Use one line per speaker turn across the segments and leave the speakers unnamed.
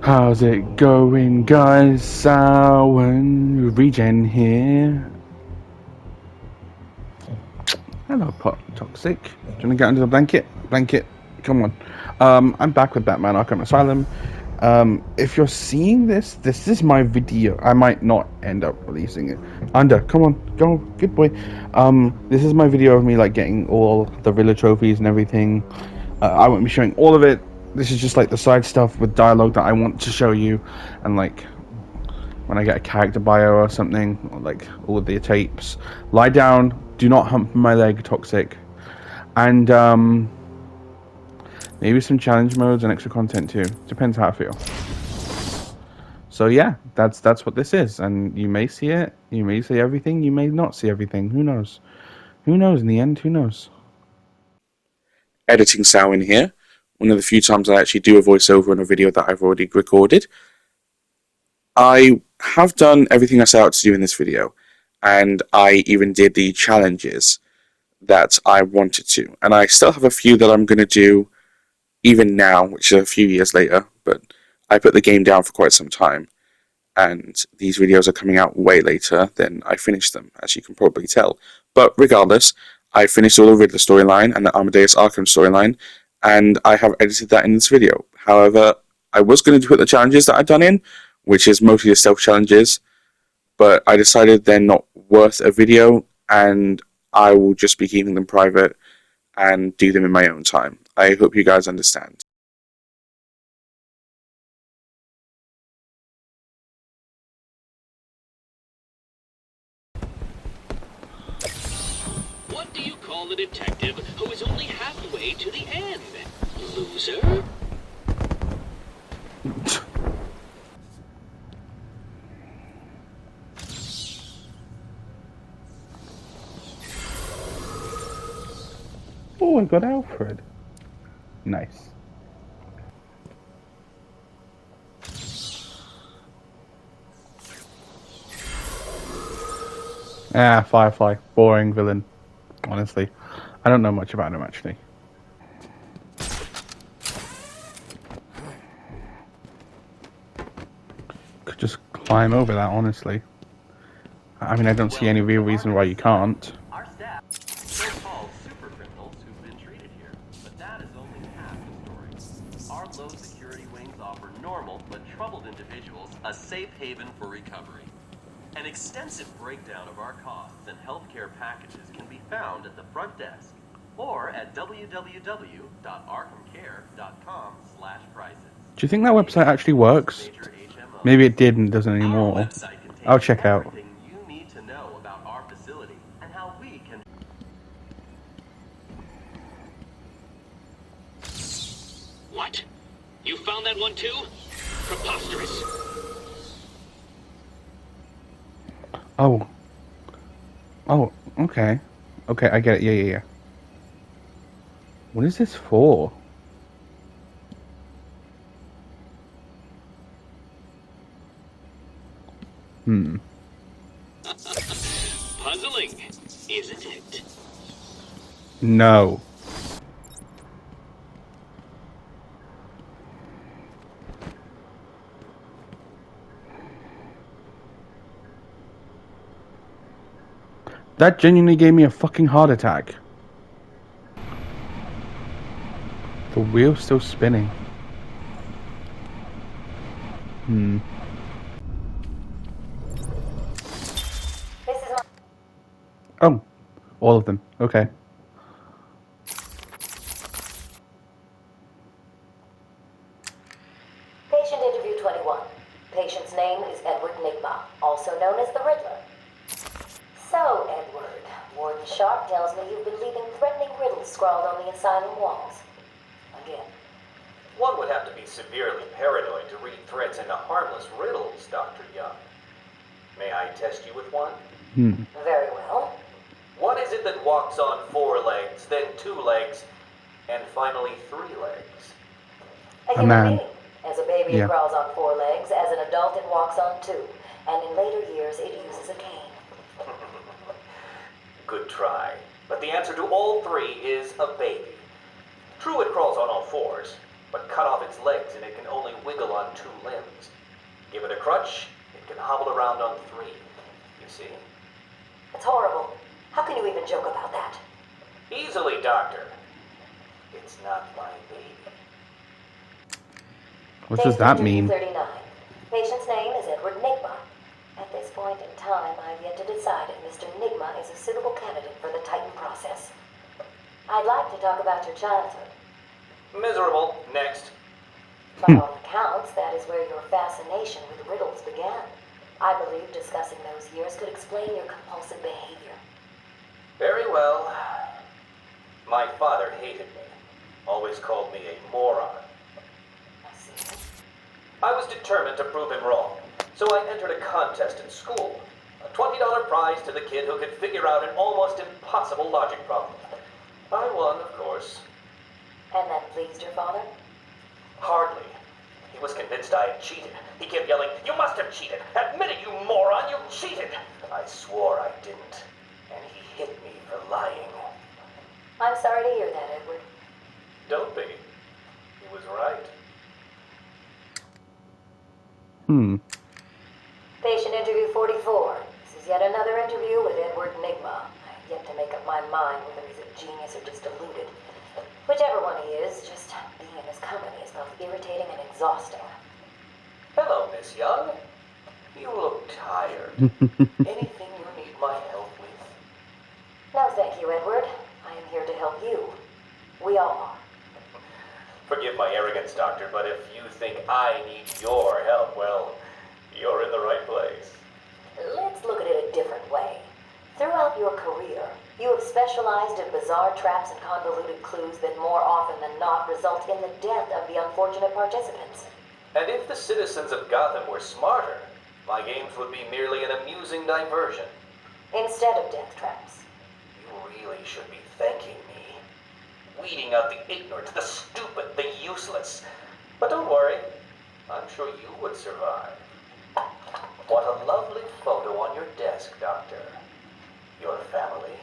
How's it going, guys? SamhainRegen here. Hello, Toxic. Do you want to get under the blanket? Blanket, come on. I'm back with Batman Arkham Asylum. If you're seeing this, this is my video. I might not end up releasing it. Under, come on, go, good boy. This is my video of me like getting all the Riddler trophies and everything. I won't be showing all of it. This is just like the side stuff with dialogue that I want to show you, and like when I get a character bio or something, or like all of the tapes. Lie down, do not hump my leg, Toxic. And maybe some challenge modes and extra content too. Depends how I feel. So yeah, that's what this is, and you may see it, you may see everything, you may not see everything. Who knows? Who knows in the end? Who knows?
Editing Samhain here. One of the few times I actually do a voiceover on a video that I've already recorded. I have done everything I set out to do in this video, and I even did the challenges that I wanted to. And I still have a few that I'm going to do even now, which are a few years later, but I put the game down for quite some time, and these videos are coming out way later than I finished them, as you can probably tell. But regardless, I finished all the Riddler storyline and the Amadeus Arkham storyline, and I have edited that in this video. However, I was going to put the challenges that I've done in, which is mostly the stealth challenges, but I decided they're not worth a video, and I will just be keeping them private and do them in my own time. I hope you guys understand.
What do you call the detective who is only halfway to the end? Loser?
Oh, I got Alfred. Nice. Ah, Firefly. Boring villain. Honestly. I don't know much about him, actually. Could just climb over that, honestly. I mean, I don't see any real reason why you can't.
Our staff, so-called super criminals who've been treated here, but that is only half the story. Our low security wings offer normal but troubled individuals a safe haven for recovery. An extensive breakdown of our costs and healthcare packages can be found at the front desk or at www.arkhamcare.com/prices.
Do you think that website actually works? Maybe it did and doesn't anymore. I'll check out.
Everything you need to know about our facility and how we can.
What? You found that one too? Preposterous.
Oh. Oh, okay. Okay, I get it. Yeah. What is this for?
Puzzling, isn't it?
No. That genuinely gave me a fucking heart attack. The wheel's still spinning. Oh, all of them. Okay.
Patient interview 21. Patient's name is Edward Nigma, also known as the Riddler. So, Edward, Warden Sharp tells me you've been leaving threatening riddles scrawled on the asylum walls. Again.
One would have to be severely paranoid to read threats into harmless riddles, Dr. Young. May I test you with one?
Very well.
What is it that walks on 4 legs, then 2 legs, and finally 3 legs?
A
A
human
man.
being. As a baby,
Yeah.
it crawls on 4 legs. As an adult, it walks on 2. And in later years, it uses a cane.
Good try. But the answer to all 3 is a baby. True, it crawls on all 4s, but cut off its legs and it can only wiggle on 2 limbs. Give it a crutch, it can hobble around on 3. You see?
It's horrible. How can you even joke about that?
Easily, Doctor. It's not my baby.
What does that mean?
39. Patient's name is Edward Nigma. At this point in time, I've yet to decide if Mr. Nigma is a suitable candidate for the Titan process. I'd like to talk about your childhood.
Miserable. Next.
By all accounts, that is where your fascination with riddles began. I believe discussing those years could explain your compulsive behavior.
Very well. My father hated me. Always called me a moron.
I see.
I was determined to prove him wrong, so I entered a contest in school. A $20 prize to the kid who could figure out an almost impossible logic problem. I won, of course.
And that pleased your father?
Hardly. He was convinced I had cheated. He kept yelling, "You must have cheated! Admit it, you moron! You cheated!" I swore I didn't, and he hit me for lying.
I'm sorry to hear that, Edward.
Don't be. He was right.
Patient interview 44. This is yet another interview with Edward Nigma. I have yet to make up my mind whether he's a genius or just deluded. Whichever one he is, just being in his company is both irritating and exhausting.
Hello, Miss Young. You look tired. Anything you need my help with?
No, thank you, Edward. I am here to help you. We all are.
Forgive my arrogance, Doctor, but if you think I need your help, well, you're in the right place.
Let's look at it a different way. Throughout your career, you have specialized in bizarre traps and convoluted clues that more often than not result in the death of the unfortunate participants.
And if the citizens of Gotham were smarter, my games would be merely an amusing diversion.
Instead of death traps.
You really should be thanking me. Weeding out the ignorant, the stupid, the useless. But don't worry, I'm sure you would survive. What a lovely photo on your desk, Doctor. Your family?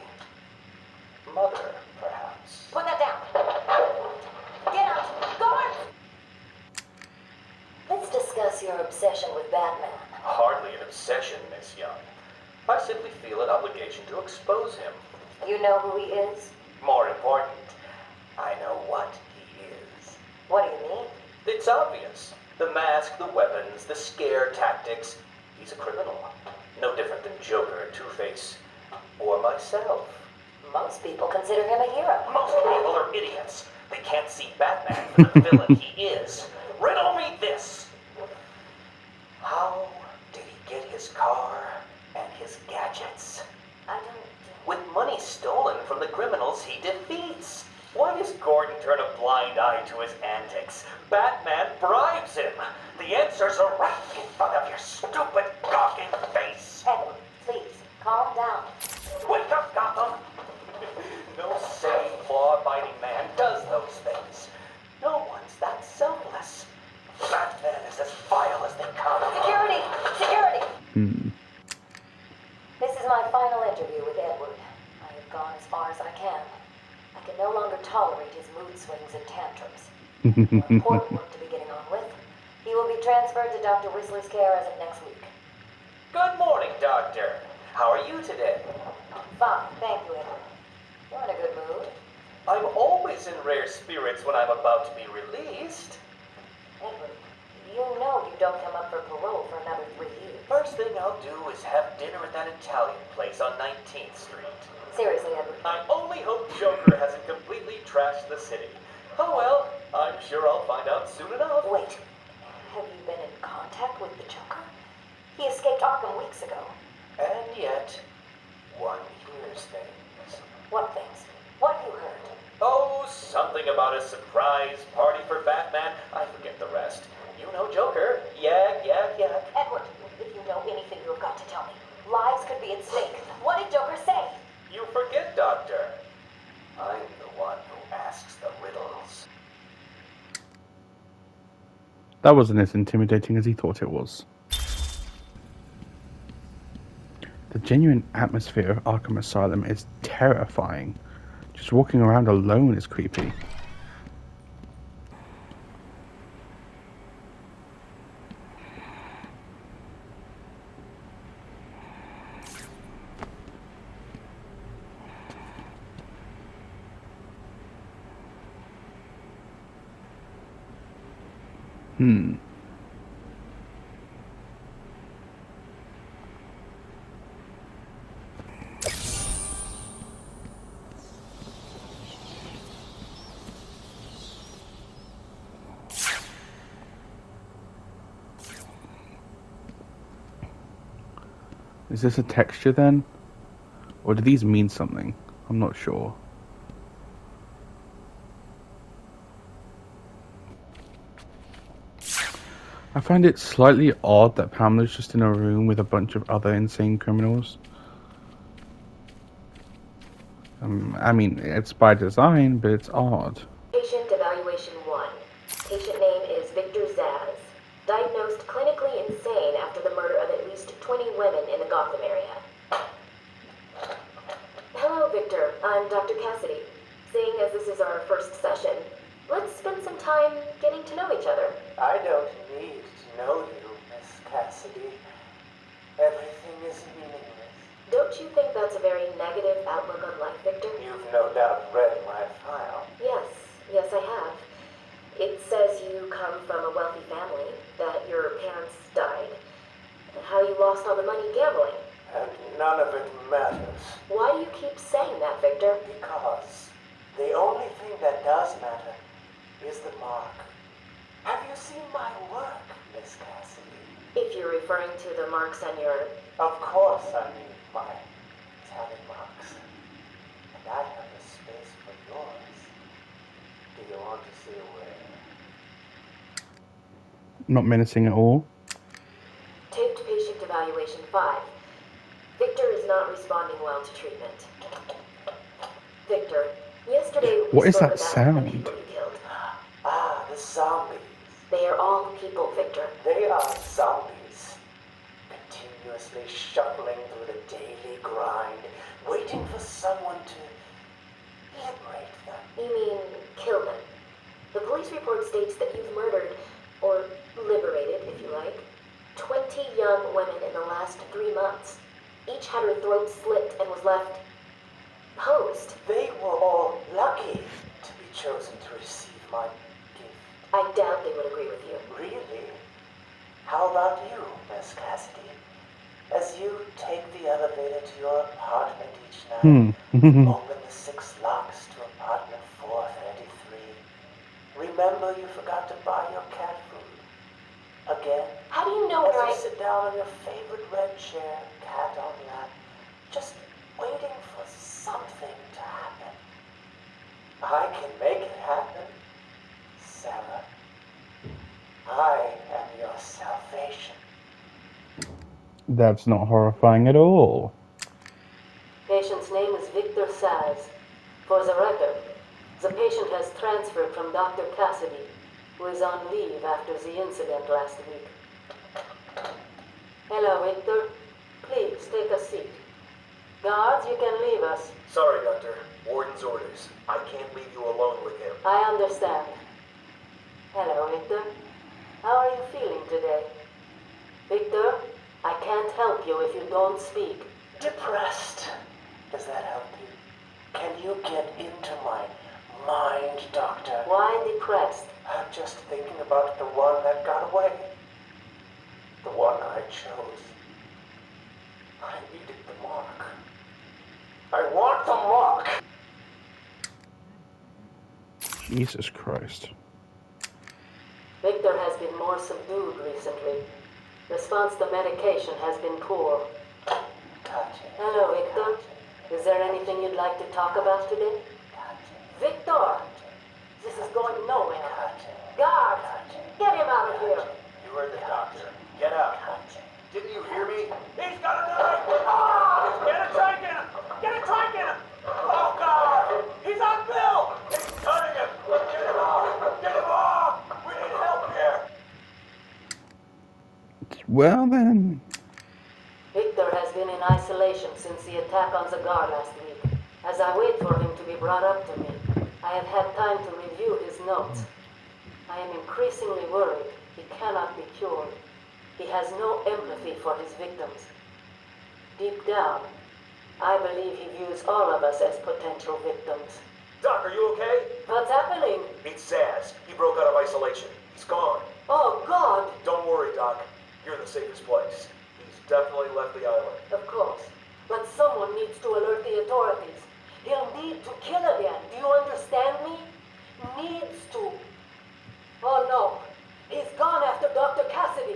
Mother, perhaps.
Put that down. Get out. Guard! Let's discuss your obsession with Batman.
Hardly an obsession, Miss Young. I simply feel an obligation to expose him.
You know who he is?
More important, I know what he is.
What do you mean?
It's obvious. The mask, the weapons, the scare tactics. He's a criminal. No different than Joker, Two-Face, or myself.
Most people consider him a hero.
Most people are idiots. They can't see Batman for the villain he is. Riddle me this. How did he get his car and his gadgets?
I don't...
With money stolen from the criminals he defeats. Why does Gordon turn a blind eye to his antics? Batman bribes him. The answers are right in front of your stupid, gawking face.
Edward, please, calm down.
Wake up, Gotham! No sane, law-abiding man does those things. No one's that selfless. Batman is as vile as they come.
Security! Security! This is my final interview with Edward. I have gone as far as I can. I can no longer tolerate his mood swings and tantrums. Important work to be getting on with. He will be transferred to Dr. Whistler's care as of next week.
Good morning, Doctor. How are you today?
Fine, thank you, Edward. You're in a good mood.
I'm always in rare spirits when I'm about to be released.
Edward, you know you don't come up for parole for another 3 years.
First thing I'll do is have dinner at that Italian place on 19th Street.
Seriously, Edward.
I only hope Joker hasn't completely trashed the city. Oh well, I'm sure I'll find out soon enough.
Wait, have you been in contact with the Joker? He escaped Arkham weeks ago.
And yet, one hears things.
What things? What you heard?
Oh, something about a surprise party for Batman. I forget the rest. You know Joker. Yak.
Edward, if you know anything, you've got to tell me. Lives could be at stake. What did Joker say?
You forget, Doctor. I'm the one who asks the riddles.
That wasn't as intimidating as he thought it was. The genuine atmosphere of Arkham Asylum is terrifying. Just walking around alone is creepy. Is this a texture then? Or do these mean something? I'm not sure. I find it slightly odd that Pamela's just in a room with a bunch of other insane criminals. I mean, it's by design, but it's odd.
Patient evaluation 1. Patient name is Victor Zaz. Diagnosed clinically insane after the murder of at least 20 women in the Gotham area. Hello, Victor. I'm Dr. Cassidy. Seeing as this is our first session, let's spend some time getting to know each other.
I don't need to know you, Miss Cassidy. Everything is meaningless.
Don't you think that's a very negative outlook on life, Victor?
You've no doubt read my file.
Yes, I have. It says you come from a wealthy family, that your parents died, and how you lost all the money gambling.
And none of it matters.
Why do you keep saying that, Victor?
Because the only thing that does matter is the mark. Have you seen my work, Miss Cassidy?
If you're referring to the marks on your...
Of course I mean my tally marks. And I have a space for yours. Do you want to see where?
Not menacing at all.
Taped patient evaluation 5. Victor is not responding well to treatment. Victor, yesterday we
What is
spoke
that
about
sound?
the people you killed.
Ah, the zombies.
They are all people, Victor.
They are zombies. Continuously shuffling through the daily grind, waiting for someone to liberate them.
You mean kill them? The police report states that you've murdered, or liberated, if you like, 20 young women in the last 3 months. Each had her throat slit and was left posed.
They were all lucky to be chosen to receive my gift.
I doubt they would agree with you.
Really? How about you, Miss Cassidy? As you take the elevator to your apartment each night, open the 6 locks to apartment 433. Remember you forgot to buy your cat food. Again?
How do you know
As
where
you sit down on your favorite red chair, cat on lap, just waiting for something to happen. I can make it happen, Sarah. I am your salvation.
That's not horrifying at all.
Patient's name is Victor Saz. For the record, the patient has transferred from Dr. Cassidy, who is on leave after the incident last week. Hello, Victor. Please, take a seat. Guards, you can leave us.
Sorry, Doctor. Warden's orders. I can't leave you alone with him.
I understand. Hello, Victor. How are you feeling today? Victor, I can't help you if you don't speak.
Depressed. Does that help you? Can you get into my mind, Doctor?
Why depressed?
I'm just thinking about the one that got away. The one I chose. I needed the mark. I want the mark!
Jesus Christ.
Victor has been more subdued recently. Response to medication has been poor. Hello, Victor. Is there anything you'd like to talk about today? Victor! This is going nowhere. Guards! Get him out of here!
You heard the doctor. Get out. Didn't you hear me?
He's got a knife! Ah! Get a trike in him! Get a trike in him! Oh, God! He's on Bill!
He's cutting him. Get him off. Get him off. We need help here.
Well then.
Victor has been in isolation since the attack on the guard last week. As I wait for him to be brought up to me, I have had time to review his notes. I am increasingly worried he cannot be cured. He has no empathy for his victims. Deep down, I believe he views all of us as potential victims.
Doc, are you okay?
What's happening?
It's Zaz. He broke out of isolation. He's gone.
Oh, God!
Don't worry, Doc. You're in the safest place. He's definitely left the island.
Of course. But someone needs to alert the authorities. He'll need to kill again. Do you understand me? Needs to. Oh, no. He's gone after Dr. Cassidy.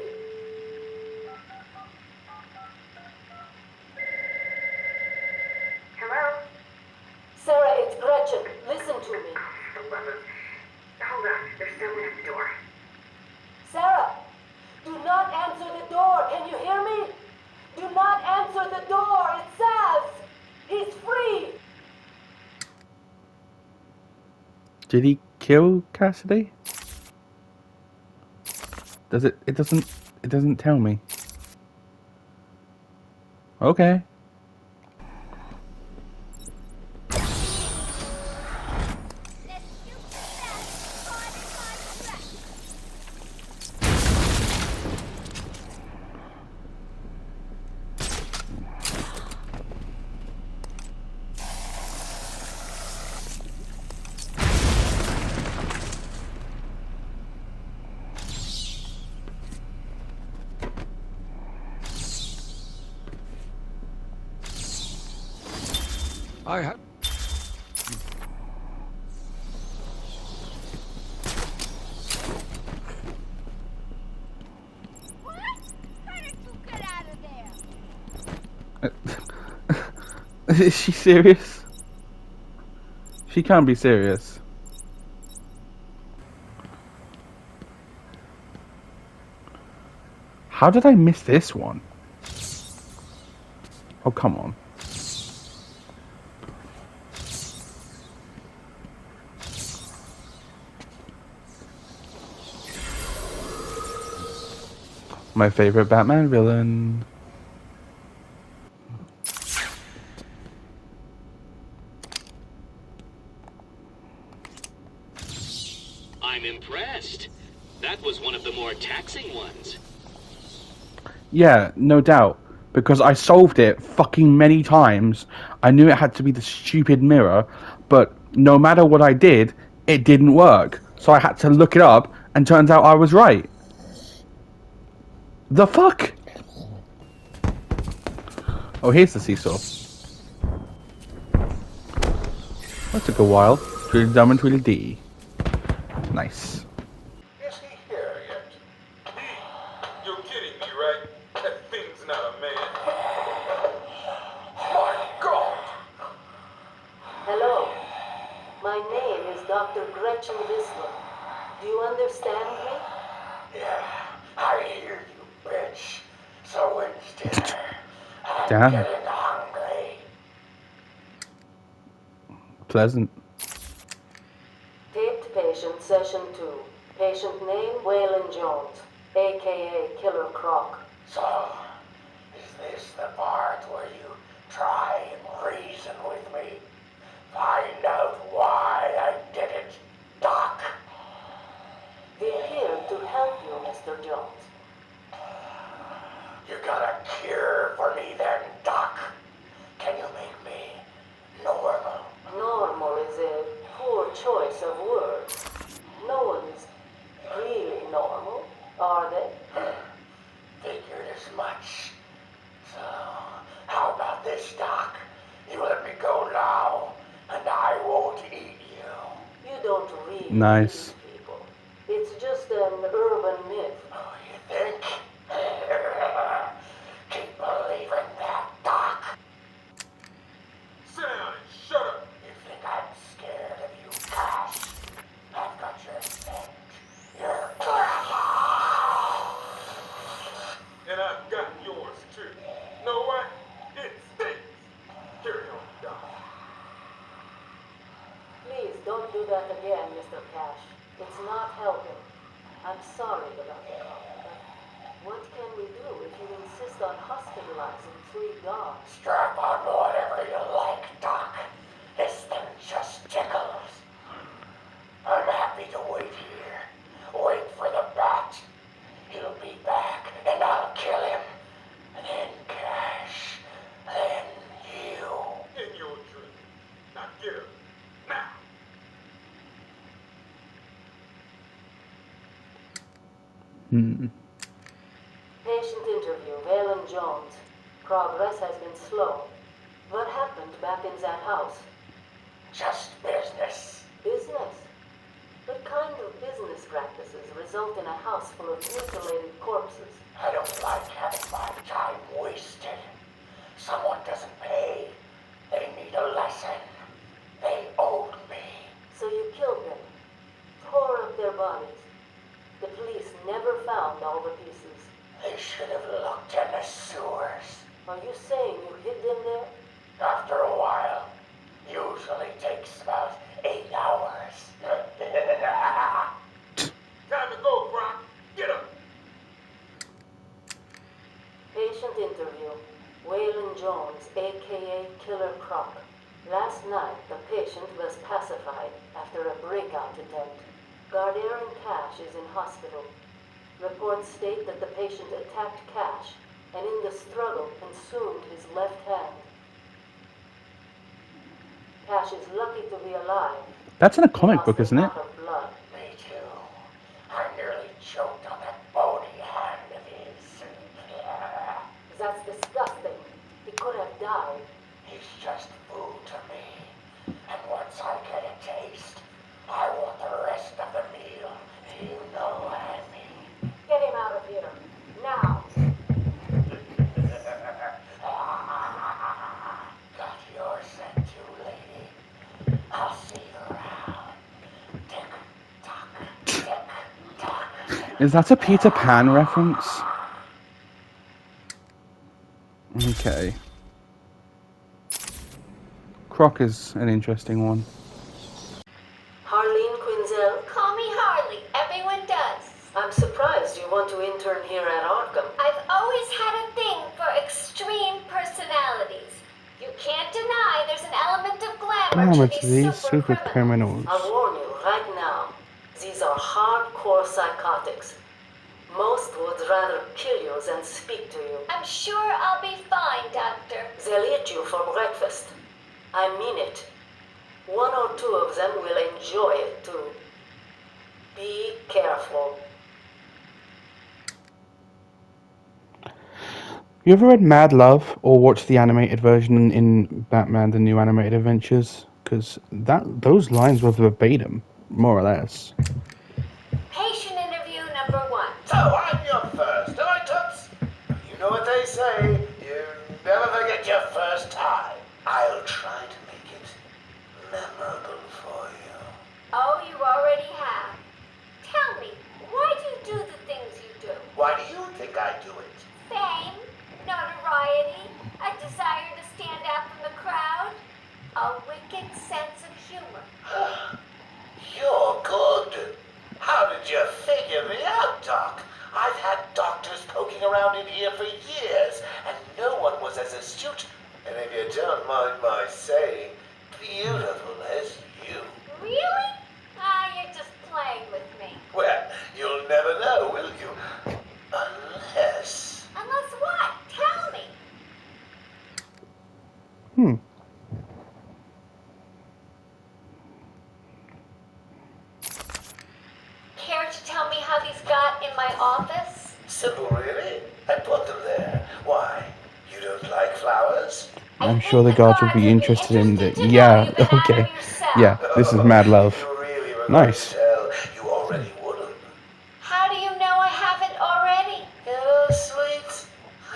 Hello?
Sarah, it's Gretchen. Listen to me.
Hold on, there's someone at the door.
Sarah, do not answer the door. Can you hear me? Do not answer the door. It's Saz. He's free.
Did he kill Cassidy? Does it? It doesn't tell me. Okay.
I have.
What? How did you get out of there?
Is she serious? She can't be serious. How did I miss this one? Oh, come on. My favorite Batman villain.
I'm impressed. That was one of the more taxing ones.
Yeah, no doubt. Because I solved it fucking many times. I knew it had to be the stupid mirror, but no matter what I did, it didn't work. So I had to look it up, and turns out I was right. The fuck? Oh, here's the seesaw. That took a while. Tweedledum dumb and Tweedledee. Nice.
Is he here yet? You're kidding me, right? That thing's not a man. My God!
Hello. My name is Dr. Gretchen Whistler. Do you understand me?
Yeah, I hear you, bitch. So when's dinner? I'm
Damn.
getting hungry.
Pleasant.
Taped patient, session 2. Patient name, Waylon Jones, a.k.a. Killer Croc.
So, is this the part where you try and reason with me? Find out why I did it, Doc.
We're here to help you, Mr. Jones.
You got a cure for me then, Doc? Can you make me normal?
Normal is a poor choice of words. No one's really normal, are they?
Figured as much. So, how about this, Doc? You let me go now, and I won't eat you.
You don't really
Nice.
eat people. It's just an urban myth.
Oh, you think? Keep believing that, Doc. Sit down and shut up. You think I'm scared of you, Cash? I've got your scent. You're and I've got yours too. Know what? It stinks. Carry on, Doc.
Please don't do that again, Mr. Cash. It's not helping. I'm sorry about that. But what can we do if you insist on hospitalizing 3 guards?
Strap on whatever you like, Doc. This thing just tickles. I'm happy to wait here. Wait for the bat. He'll be back, and I'll kill him. And then Cash. Then you. In your dream. Now get him. Now.
Patient interview, Valen Jones. Progress has been slow. What happened back in that house?
Just business.
Business? What kind of business practices result in a house full of mutilated corpses?
I don't like having my time wasted. Someone doesn't pay. They need a lesson. They owed me.
So you killed them, tore up their bodies. The police never found all the pieces.
They should have looked in the sewers.
Are you saying you hid them there?
After a while. Usually takes about 8 hours. Time to go, Brock. Get him.
Patient interview. Waylon Jones, a.k.a. Killer Croc. Last night, the patient was pacified after a breakout attempt. Garderian Cash is in hospital. Reports state that the patient attacked Cash and in the struggle consumed his left hand. Cash is lucky to be alive.
That's in a comic book, isn't it?
Lost a lot of blood.
Me too. I nearly choked on that bony hand of his.
That's disgusting. He could have died.
He's just food to me. And once I get a taste, I want the rest of the meal. You know what I mean.
Get him out of here. Now.
Got your scent too, lady. I'll see you around. Tick tock, tick tock.
Is that a Peter Pan reference? Okay. Croc is an interesting one.
Harleen Quinzel,
Call me Harley. Everyone does.
I'm surprised you want to intern here at Arkham.
I've always had a thing for extreme personalities. You can't deny there's an element of glamour
Glamour
to
to
these
these super criminals.
I'll warn you right now. These are hardcore psychotics. Most would rather kill you than speak to you.
I'm sure I'll be fine, Doctor.
They'll eat you for breakfast. I mean it. 1 or 2 of them will enjoy it too. Be careful.
You ever read Mad Love or watched the animated version in Batman: The New Animated Adventures? Because those lines were verbatim, more or less.
Patient interview number 1.
So I'm your first, am I, Toots? You know what they say. You never forget your first time. I'll try to make it memorable for you.
Oh, you already have. Tell me, why do you do the things you do?
Why do you think I do it?
Fame, notoriety, a desire to stand out from the crowd, a wicked sense of humor.
You're good. How did you figure me out, Doc? I've had doctors poking around in here for years, and no one was as astute, and if you don't mind my saying, beautiful as you.
Really? You're just playing with me.
Well, you'll never know, will you? Unless...
Unless what? Tell me. Care to tell me how these got in my office?
Simple, really? I put them there. Why? You don't like flowers?
I'm sure the guards would be interested in the. Yeah, okay. Yeah, this is Mad Love.
You really were
Nice.
going to tell. You already wouldn't.
How do you know I haven't already?
Oh, sweet.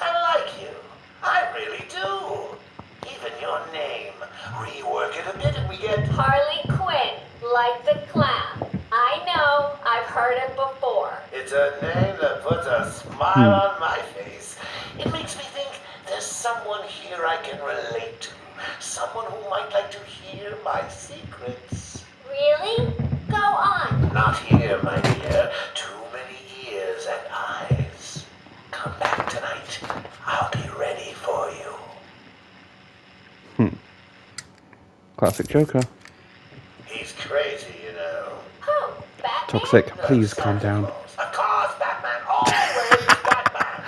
I like you. I really do. Even your name. Rework it a bit and we get...
Harley Quinn, like the clown. I know, I've heard it before.
It's a name that puts a smile on my face. It makes me think there's someone here I can relate to. Someone who might like to hear my secrets.
Really? Go on.
Not here, my dear. Too many ears and eyes. Come back tonight. I'll be ready for you.
Classic Joker.
He's crazy, you know.
Who? Batman?
Toxic, please calm down.
Of course, Batman. Always Batman.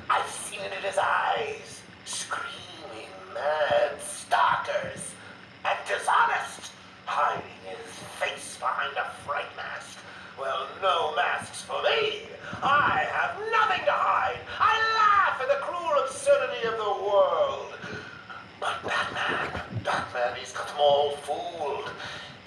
I've seen it in his eyes. Screaming, mad stalkers. And dishonest. Hiding his face behind a fright mask. Well, no masks for me. I have nothing to hide. I laugh at the cruel absurdity of the world. But Batman, he's got them all fooled.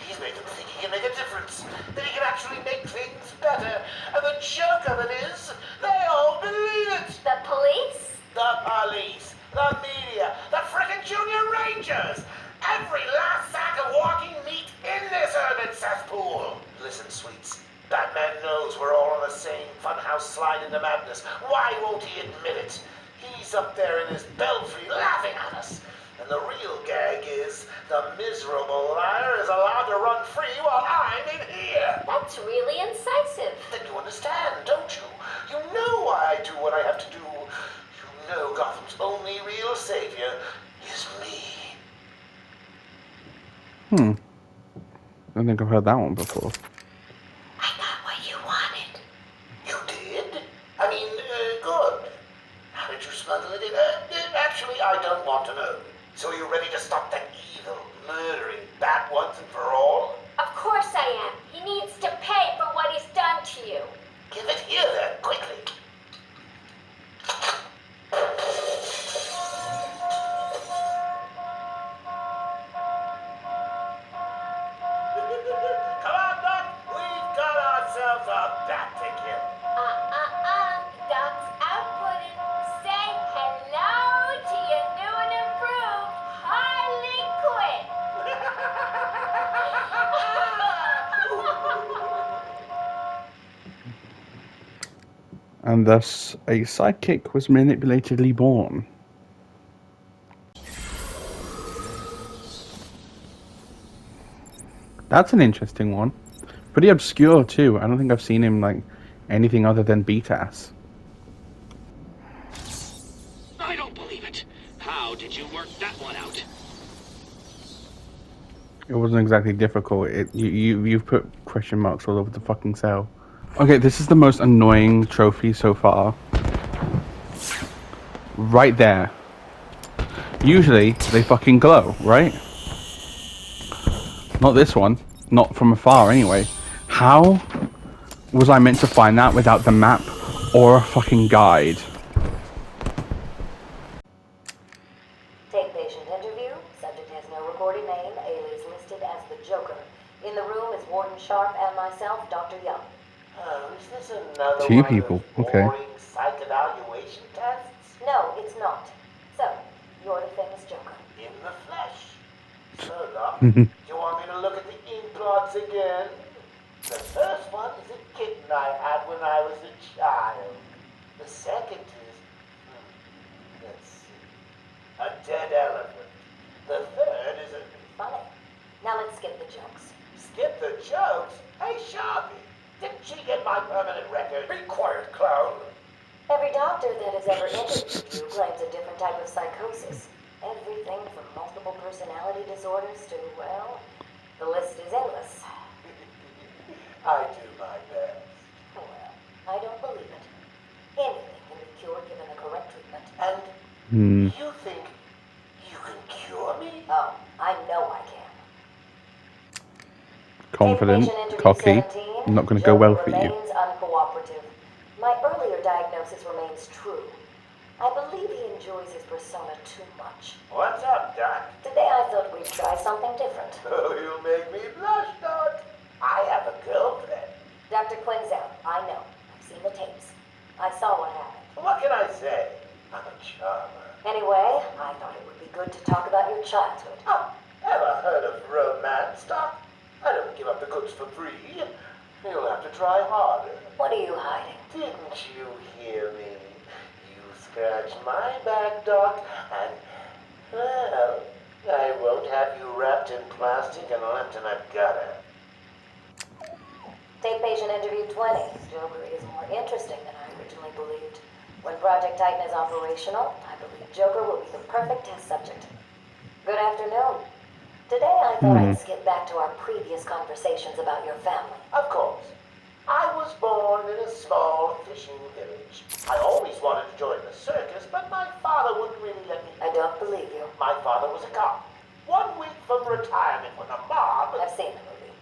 He's made them think he can make a difference, that he can actually make things better. And the joke of it is, they all believe it.
The police?
The police, the media, the frickin' junior rangers. Every last sack of walking meat in this urban cesspool. Listen, sweets. Batman knows we're all on the same funhouse slide into madness. Why won't he admit it? He's up there in his belfry laughing at us. And the real gag is the miserable liar is allowed to run free while I'm in here.
That's really incisive.
Then you understand, don't you? You know why I do what I have to do. You know Gotham's only real savior is me.
I don't think I've heard that one before.
I got what you wanted.
You did? I mean, good. How did you smuggle it in? Actually, I don't want to know. So you're ready to stop that evil, murdering bat once and for all?
Of course I am. He needs to pay for what he's done to you.
Give it here then, quickly. Come on, Doc. We've got ourselves a bat to kill.
Doc's outputting. Say hello to your new and improved Harley Quinn.
And thus, a sidekick was manipulatedly born. That's an interesting one. Pretty obscure too. I don't think I've seen him like anything other than beat-ass.
I don't believe it. How did you work that one out?
It wasn't exactly difficult. You've put question marks all over the fucking cell. Okay, this is the most annoying trophy so far. Right there. Usually, they fucking glow, right? Not this one. Not from afar, anyway. How was I meant to find that without the map or a fucking guide?
Take patient interview. Subject has no recorded name. Alias listed as the Joker. In the room is Warden Sharp and myself, Dr. Young.
Oh, is this another
Two
one
people,
of those
okay.
boring psych evaluation tests?
No, it's not. So, you're the famous Joker.
In the flesh. So, Doc, you want me to look at the ink blots again? The first one is a kitten I had when I was a child. The second is, let's see, a dead elephant. The third is a...
Funny. Now let's skip the jokes.
Skip the jokes? Hey, Sharpie, didn't she get my permanent record? Be quiet, clown.
Every doctor that has ever interviewed you claims a different type of psychosis. Everything from multiple personality disorders to, well, the list is endless.
I do my best.
Well, I don't believe it. Anything can be cured given the correct treatment.
And you think you can cure me?
Oh, I know I can.
Confident,
Patient interview
cocky,
17,
not going to go well for you.
remains uncooperative. My earlier diagnosis remains true. I believe he enjoys his persona too much.
What's up, Doc?
Today I thought we'd try something different.
Oh, you make me blush, Doc. I have a girlfriend.
Dr. Quinzel, I know. I've seen the tapes. I saw what happened.
What can I say? I'm a charmer.
Anyway, I thought it would be good to talk about your childhood.
Oh, ever heard of romance, Doc? I don't give up the goods for free. You'll have to try harder.
What are you hiding?
Didn't you hear me? You scratch my back, Doc, and, well, I won't have you wrapped in plastic and left in a gutter.
Take patient interview 20. Joker is more interesting than I originally believed. When Project Titan is operational, I believe Joker will be the perfect test subject. Good afternoon. Today I thought I'd skip back to our previous conversations about your family.
Of course. I was born in a small fishing village. I always wanted to join the circus, but my father wouldn't really let me.
I don't believe you.
My father was a cop. 1 week from retirement when the mob...
I've seen the movie.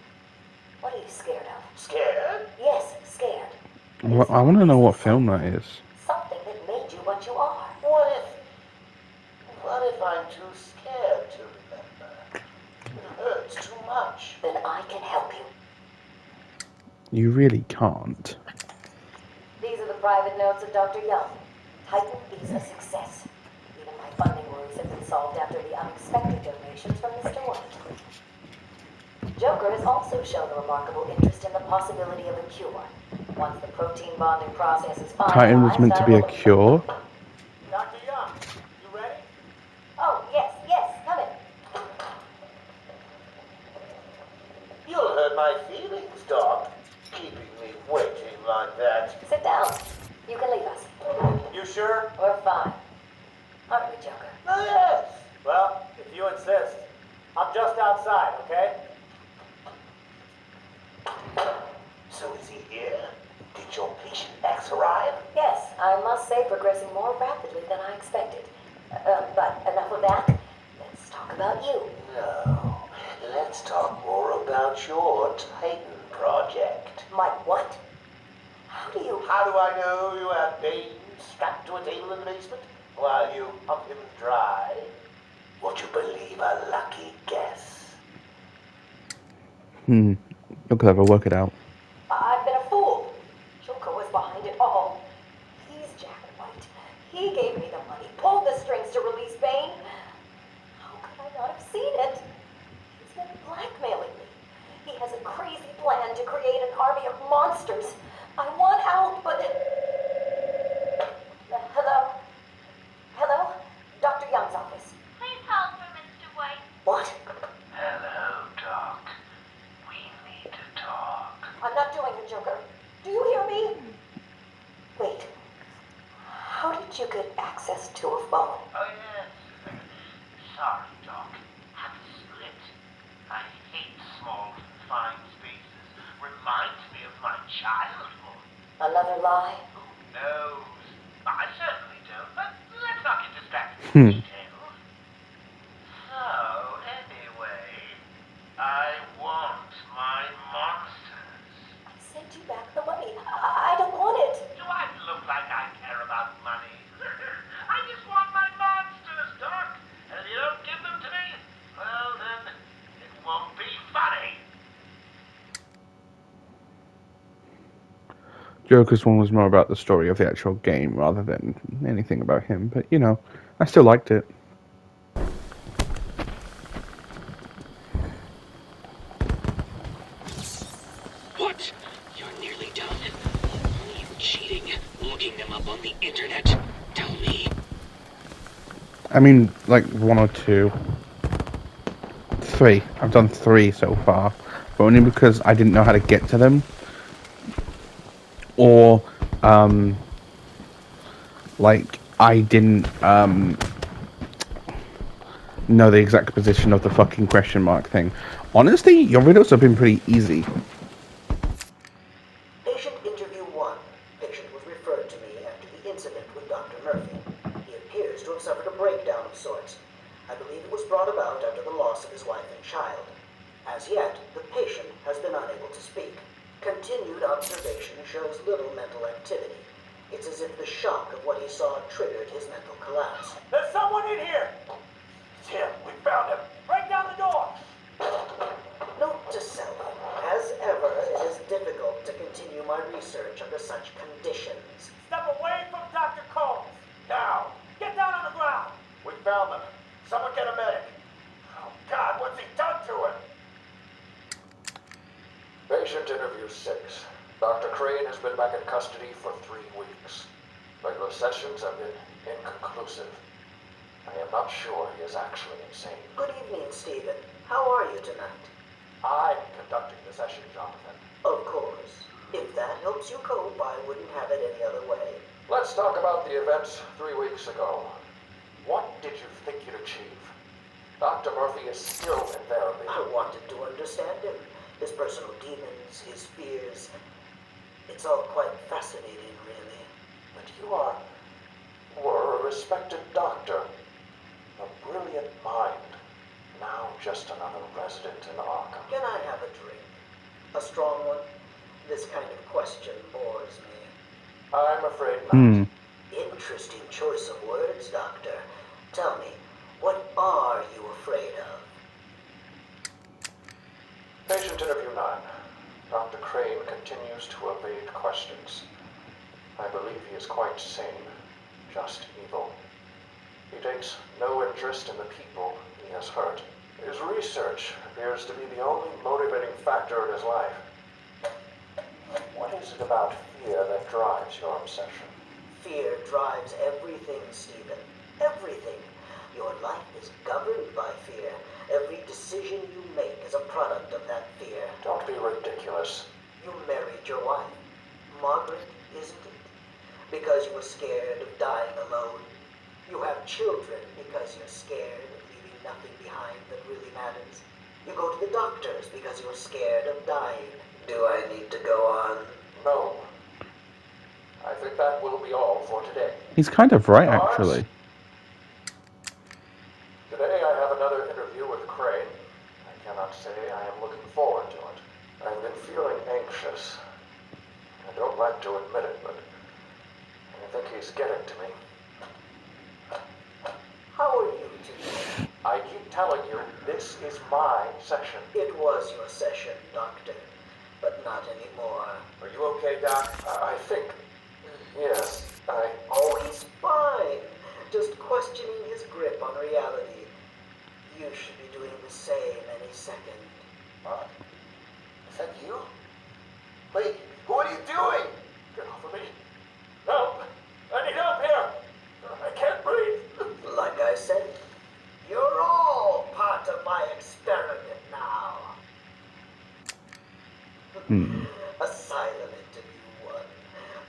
What are you scared of?
Scared?
Yes, scared.
Well, I want to know what film that is.
Something that made you what you are.
What if I'm too scared to remember? It hurts too much.
Then I can help you.
You really can't.
These are the private notes of Dr. Young. Titan is a success. Even my funding worries have been solved after the unexpected donations from Mr. White. Joker has also shown a remarkable interest in the possibility of a cure. Once the protein bonding process is finalized,
Titan was meant to be a cure.
Dr. Young, you ready?
Oh, yes, come in.
You'll hurt my feelings, Doc. Keeping me waiting like that.
Sit down. You can leave us.
You sure?
We're fine. Aren't we, Joker?
Oh, yes. Well, if you insist. I'm just outside, okay? So is he here? Did your patient X arrive?
Yes, I must say progressing more rapidly than I expected. But enough of that. Let's talk about you.
No. Let's talk more about your Titan project.
My what? How do
I know you have Bane strapped to a table in the basement while you pump him dry? Would you believe a lucky guess?
You're clever, work it out.
I've been a fool. Joker was behind it all. He's Jack White. He gave me the money, pulled the strings to release Bane. How could I not have seen it? He's been blackmailing me. He has a crazy plan to create an army of monsters. I want out, but... Hello? Hello? Dr. Young's office.
Please hold for Mr. White.
What?
Hello, Doc. We need to talk.
I'm not doing it, Joker. Do you hear me? Wait. How did you get access to a phone?
Oh, yes. Sorry, Doc. Had to split. I hate small, confined spaces. Reminds me of my childhood.
Another lie?
Who knows? I certainly don't, but let's not get distracted with details. So, anyway, I want my monsters.
I sent you back the money. I don't want it.
Do I look like I care about money? I just want my monsters, Doc. And if you don't give them to me, well then, it won't be funny.
Joker's one was more about the story of the actual game rather than anything about him, but you know, I still liked it.
What? You're nearly done? Are you cheating? Looking them up on the internet? Tell me.
I mean, like 1 or 2. 3. I've done 3 so far, but only because I didn't know how to get to them. Or, like, I didn't, know the exact position of the fucking question mark thing. Honestly, your riddles have been pretty easy.
Patient interview 1. Patient was referred to me after the incident with Dr. Murphy. He appears to have suffered a breakdown of sorts. I believe it was brought about after the loss of his wife and child. As yet, the patient has been unable to speak. Continued observation shows little mental activity. It's as if the shock of what he saw triggered his mental collapse.
There's someone in here! It's him. We found him. Break down the door!
Note to self, as ever, it is difficult to continue my research under such conditions.
Step away from Dr. Combs! Now! Get down on the ground! We found them. Someone get a medic. Oh, God, what's he done to him?
Patient interview 6. Dr. Crane has been back in custody for 3 weeks. Regular sessions have been inconclusive. I am not sure he is actually insane.
Good evening, Stephen. How are you tonight?
I'm conducting the session, Jonathan.
Of course. If that helps you cope, I wouldn't have it any other way.
Let's talk about the events 3 weeks ago. What did you think you'd achieve? Dr. Murphy is still in therapy.
I wanted to understand him. His personal demons, his fears. It's all quite fascinating, really.
But you were a respected doctor. A brilliant mind. Now just another resident in Arkham.
Can I have a drink? A strong one? This kind of question bores me.
I'm afraid not.
Interesting choice of words, Doctor. Tell me, what are you afraid of?
Patient interview 9. Dr. Crane continues to evade questions. I believe he is quite sane, just evil. He takes no interest in the people he has hurt. His research appears to be the only motivating factor in his life. What is it about fear that drives your obsession?
Fear drives everything, Stephen. Everything. Your life is governed by fear. Every decision you make is a product of that fear.
Don't be ridiculous.
You married your wife, Margaret, isn't it? Because you were scared of dying alone. You have children because you're scared of leaving nothing behind that really matters. You go to the doctors because you're scared of dying. Do I need to go on?
No. I think that will be all for today.
He's kind of right, actually.
Today I have another interview with Crane. I cannot say I am looking forward to it. I've been feeling anxious. I don't like to admit it, but I think he's getting to me.
How are you today?
I keep telling you, this is my session.
It was your session, Doctor, but not anymore.
Are you okay, Doc? I think... Yes,
Oh, he's fine. Just questioning his grip on reality. You should be doing the same any second.
What? Is that you? Wait, what are you doing?
Get off of me. Help! I need help here! I can't breathe!
Like I said, you're all part of my experiment now. Asylum interview 1.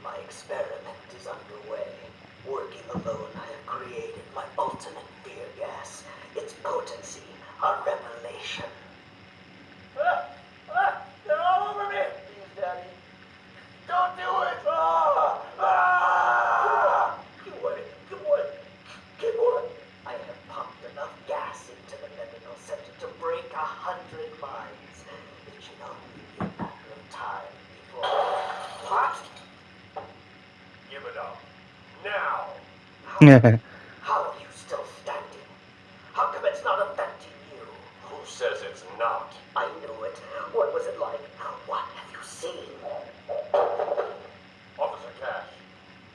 My experiment is underway. Working alone, I have created my ultimate fear gas. Its potency, a revelation.
They're all over me!
Please, Daddy. Don't do it!
Good one. Good one. I have pumped enough gas into the medical center to break 100 minds. It should only be a matter of time before...
What? Give it up. Now!
How are you still standing? How come it's not affecting you?
Who says it's not?
I knew it. What was it like? What have you seen?
Officer Cash,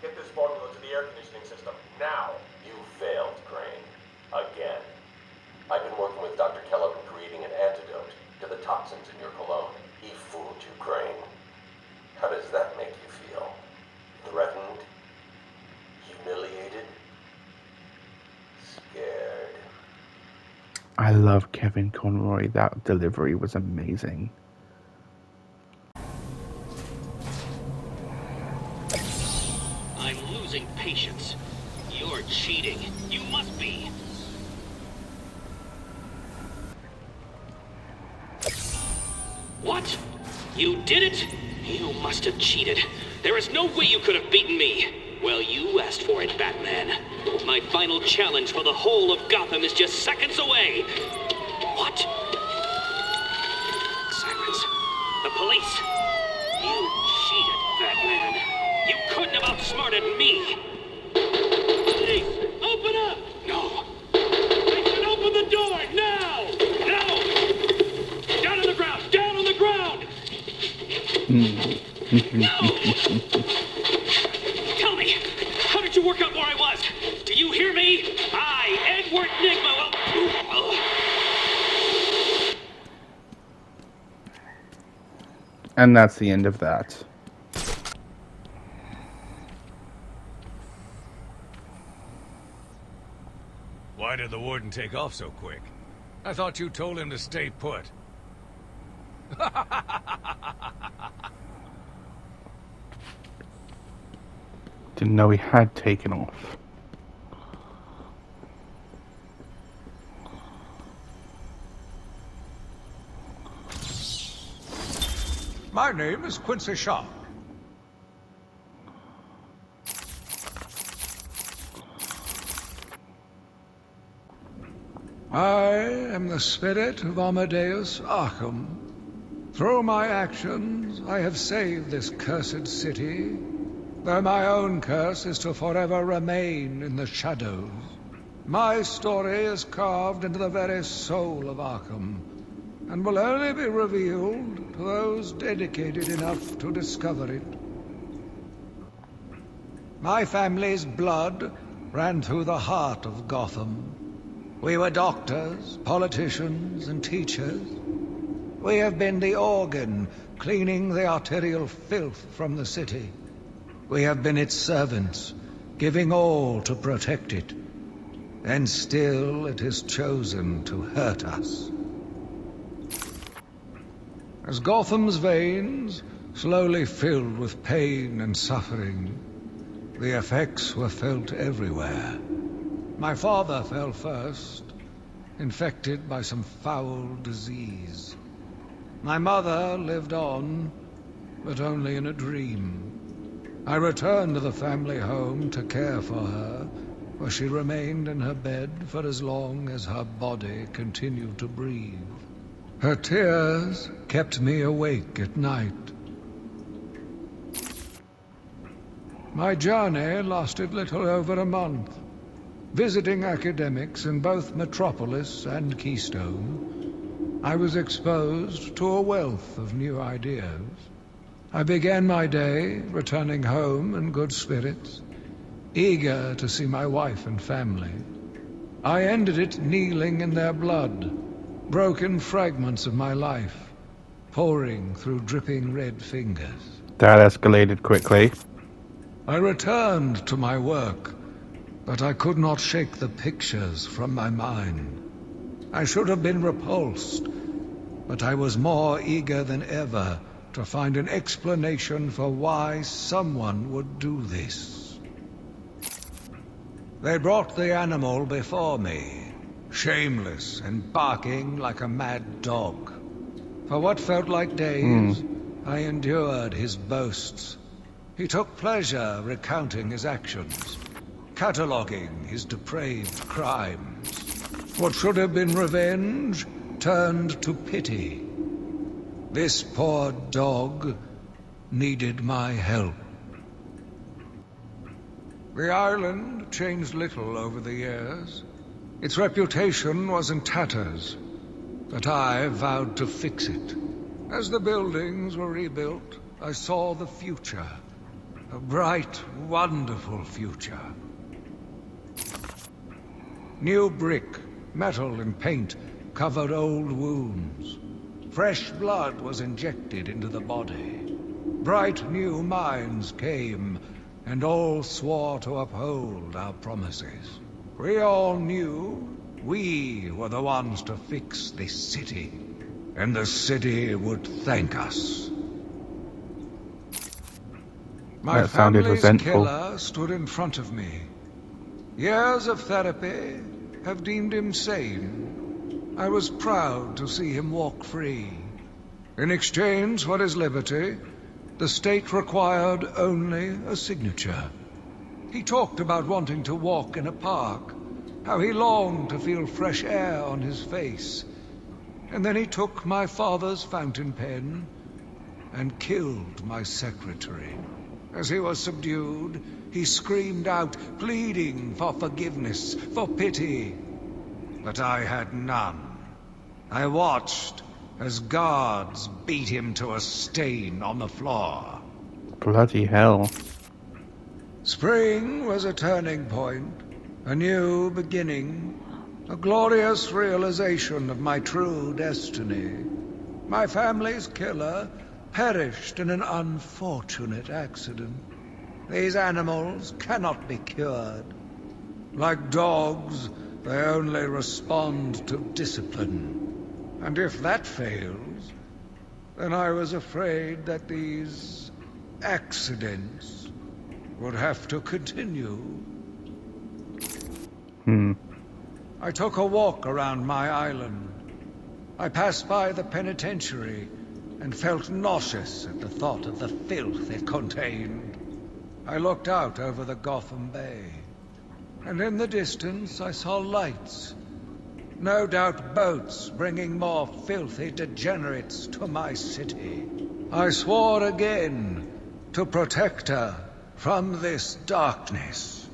get this formula to the air conditioning system now. You failed, Crane. Again. I've been working with Dr. Kellogg in creating an antidote to the toxins in your cologne. He fooled you, Crane. How does that make you feel? Threatened? Humiliated? Scared?
I love Kevin Conroy. That delivery was amazing.
I'm losing patience. You're cheating. You must be. What? You did it? You must have cheated. There is no way you could have beaten me. Well, you asked for it, Batman. My final challenge for the whole of Gotham is just seconds away. What? Sirens. The police. You cheated, Batman. You couldn't have outsmarted me. Police, open up! No. They should open the door now! Now! Down on the ground! Down on the ground! No! Tell me, how did you work out where I was? Do you hear me? I, Edward Nigma,
And that's the end of that.
Why did the warden take off so quick? I thought you told him to stay put.
Didn't know he had taken off.
My name is Quincy Shaw. I am the spirit of Amadeus Arkham. Through my actions, I have saved this cursed city
though my own curse is to forever remain in the shadows. My story is carved into the very soul of Arkham, and will only be revealed to those dedicated enough to discover it. My family's blood ran through the heart of Gotham. We were doctors, politicians, and teachers. We have been the organ cleaning the arterial filth from the city. We have been its servants, giving all to protect it. And still it has chosen to hurt us. As Gotham's veins slowly filled with pain and suffering, the effects were felt everywhere. My father fell first, infected by some foul disease. My mother lived on, but only in a dream. I returned to the family home to care for her, where she remained in her bed for as long as her body continued to breathe. Her tears kept me awake at night. My journey lasted little over a month. Visiting academics in both Metropolis and Keystone, I was exposed to a wealth of new ideas. I began my day returning home in good spirits, eager to see my wife and family. I ended it kneeling in their blood, broken fragments of my life, pouring through dripping red fingers.
That escalated quickly.
I returned to my work, but I could not shake the pictures from my mind. I should have been repulsed, but I was more eager than ever to find an explanation for why someone would do this. They brought the animal before me, shameless and barking like a mad dog. For what felt like days, I endured his boasts. He took pleasure recounting his actions, cataloguing his depraved crimes. What should have been revenge turned to pity. This poor dog needed my help. The island changed little over the years. Its reputation was in tatters, but I vowed to fix it. As the buildings were rebuilt, I saw the future. A bright, wonderful future. New brick, metal, and paint covered old wounds. Fresh blood was injected into the body. Bright new minds came, and all swore to uphold our promises. We all knew we were the ones to fix this city, and the city would thank us. My family's killer stood in front of me. Years of therapy have deemed him sane. I was proud to see him walk free. In exchange for his liberty, the state required only a signature. He talked about wanting to walk in a park, how he longed to feel fresh air on his face. And then he took my father's fountain pen and killed my secretary. As he was subdued, he screamed out, pleading for forgiveness, for pity. But I had none. I watched as guards beat him to a stain on the floor.
Bloody hell.
Spring was a turning point, a new beginning, a glorious realization of my true destiny. My family's killer perished in an unfortunate accident. These animals cannot be cured. Like dogs, they only respond to discipline. And if that fails, then I was afraid that these accidents would have to continue. I took a walk around my island. I passed by the penitentiary and felt nauseous at the thought of the filth it contained. I looked out over the Gotham Bay, and in the distance I saw lights. No doubt boats bringing more filthy degenerates to my city. I swore again to protect her from this darkness.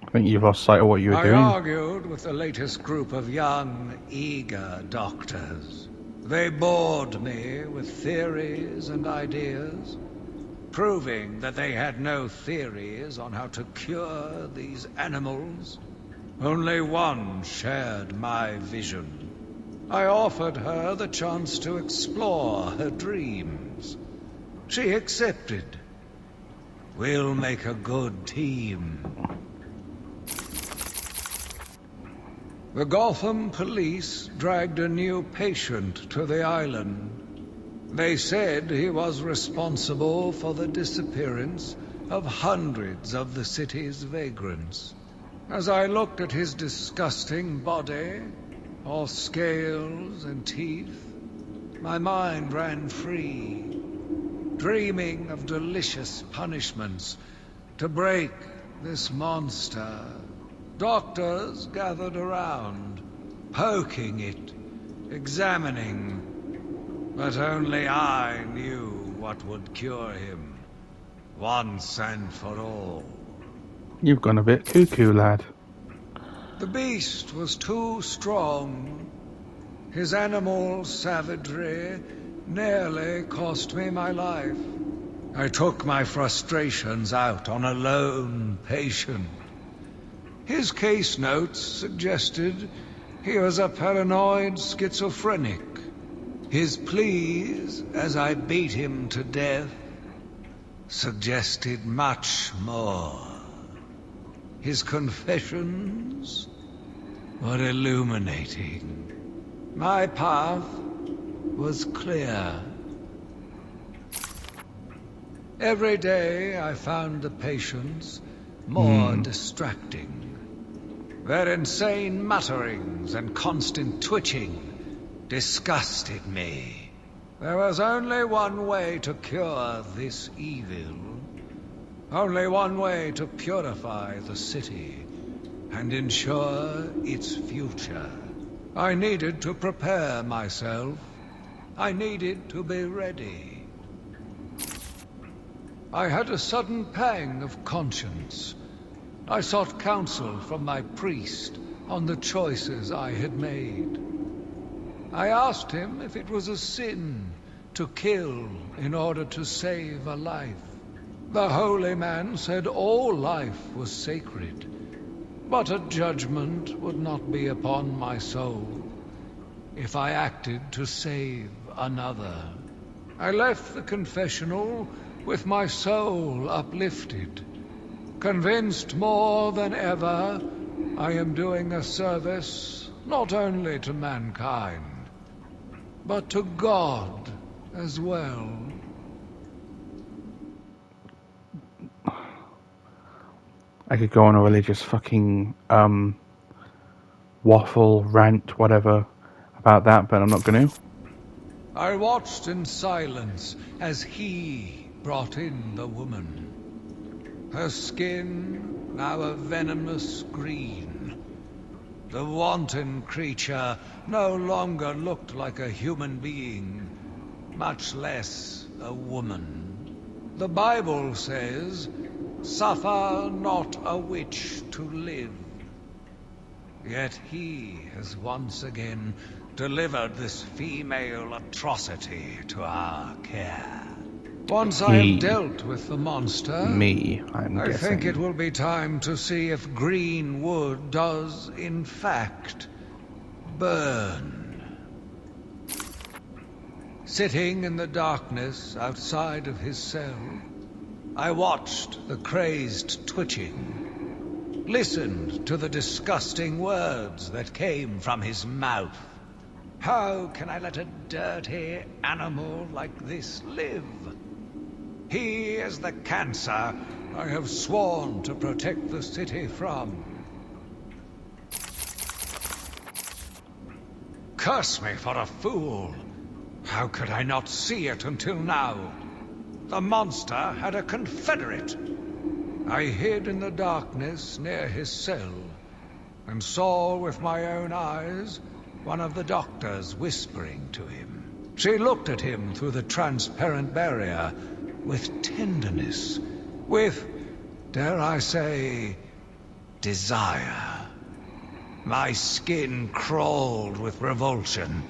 I think you've lost sight of what you were doing.
I argued with the latest group of young, eager doctors. They bored me with theories and ideas, proving that they had no theories on how to cure these animals. Only one shared my vision. I offered her the chance to explore her dreams. She accepted. We'll make a good team. The Gotham police dragged a new patient to the island. They said he was responsible for the disappearance of hundreds of the city's vagrants. As I looked at his disgusting body, all scales and teeth, my mind ran free, dreaming of delicious punishments to break this monster. Doctors gathered around, poking it, examining, but only I knew what would cure him, once and for all.
You've gone a bit cuckoo, lad.
The beast was too strong. His animal savagery nearly cost me my life. I took my frustrations out on a lone patient. His case notes suggested he was a paranoid schizophrenic. His pleas, as I beat him to death, suggested much more. His confessions were illuminating. My path was clear. Every day I found the patients more distracting. Their insane mutterings and constant twitching disgusted me. There was only one way to cure this evil. Only one way to purify the city and ensure its future. I needed to prepare myself. I needed to be ready. I had a sudden pang of conscience. I sought counsel from my priest on the choices I had made. I asked him if it was a sin to kill in order to save a life. The holy man said all life was sacred, but a judgment would not be upon my soul if I acted to save another. I left the confessional with my soul uplifted, convinced more than ever I am doing a service not only to mankind, but to God as well.
I could go on a religious fucking waffle, rant, whatever, about that, but I'm not going to.
I watched in silence as he brought in the woman. Her skin now a venomous green. The wanton creature no longer looked like a human being, much less a woman. The Bible says, "Suffer not a witch to live." Yet he has once again delivered this female atrocity to our care. Once I have dealt with the monster, I think it will be time to see if green wood does, in fact, burn. Sitting in the darkness outside of his cell, I watched the crazed twitching, listened to the disgusting words that came from his mouth. How can I let a dirty animal like this live? He is the cancer I have sworn to protect the city from. Curse me for a fool! How could I not see it until now? The monster had a confederate. I hid in the darkness near his cell, and saw with my own eyes one of the doctors whispering to him. She looked at him through the transparent barrier, with tenderness, with, dare I say, desire. My skin crawled with revulsion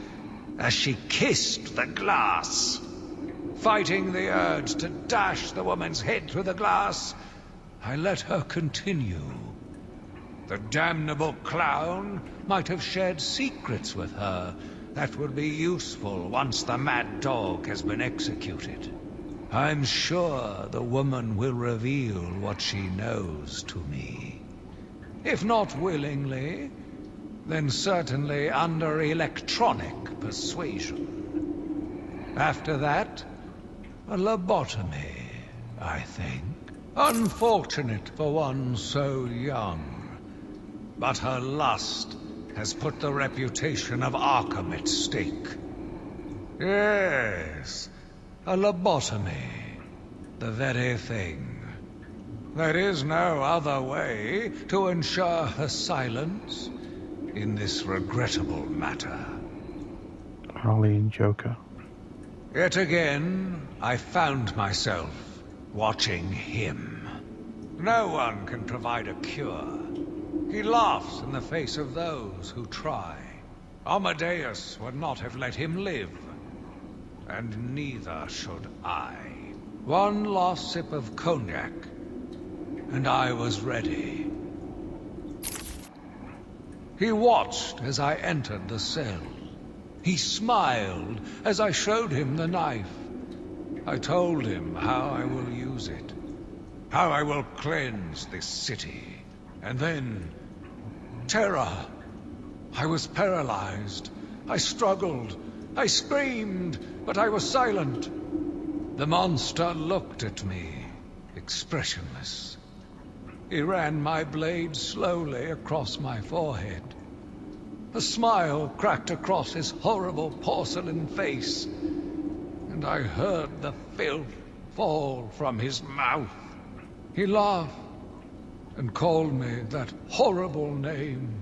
as she kissed the glass. Fighting the urge to dash the woman's head through the glass, I let her continue. The damnable clown might have shared secrets with her that would be useful once the mad dog has been executed. I'm sure the woman will reveal what she knows to me. If not willingly, then certainly under electronic persuasion. After that, a lobotomy, I think. Unfortunate for one so young. But her lust has put the reputation of Arkham at stake. Yes, a lobotomy. The very thing. There is no other way to ensure her silence in this regrettable matter.
Harley and Joker.
Yet again, I found myself watching him. No one can provide a cure. He laughs in the face of those who try. Amadeus would not have let him live. And neither should I. One last sip of cognac, and I was ready. He watched as I entered the cell. He smiled as I showed him the knife. I told him how I will use it, how I will cleanse this city. And then, terror. I was paralyzed. I struggled. I screamed, but I was silent. The monster looked at me, expressionless. He ran my blade slowly across my forehead. A smile cracked across his horrible porcelain face, and I heard the filth fall from his mouth. He laughed and called me that horrible name.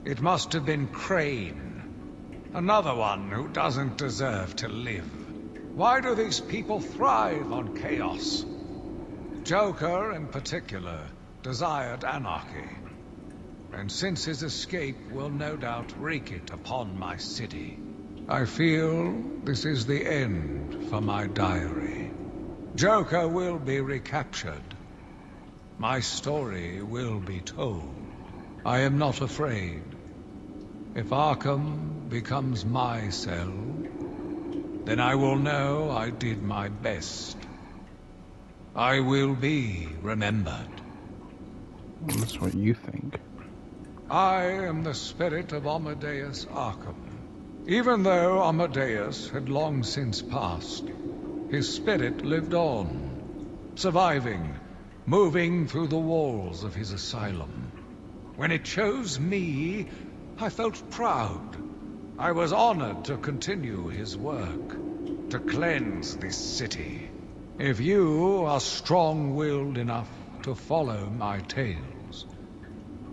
It must have been Crane, another one who doesn't deserve to live. Why do these people thrive on chaos? Joker, in particular, desired anarchy, and since his escape will no doubt wreak it upon my city. I feel this is the end for my diary. Joker will be recaptured. My story will be told. I am not afraid. If Arkham becomes my cell, then I will know I did my best. I will be remembered.
That's what you think.
I am the spirit of Amadeus Arkham. Even though Amadeus had long since passed, his spirit lived on, surviving, moving through the walls of his asylum. When it chose me, I felt proud. I was honored to continue his work, to cleanse this city. If you are strong-willed enough to follow my tales,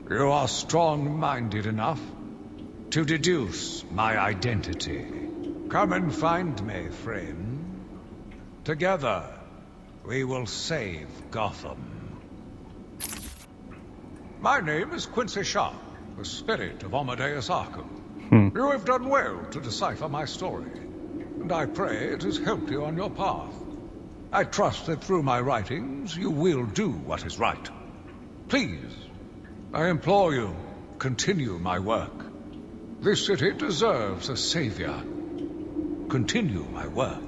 you are strong-minded enough to deduce my identity. Come and find me, friend. Together, we will save Gotham. My name is Quincy Sharp, the spirit of Amadeus Arkham. You have done well to decipher my story, and I pray it has helped you on your path. I trust that through my writings, you will do what is right. Please, I implore you, continue my work. This city deserves a savior. Continue my work.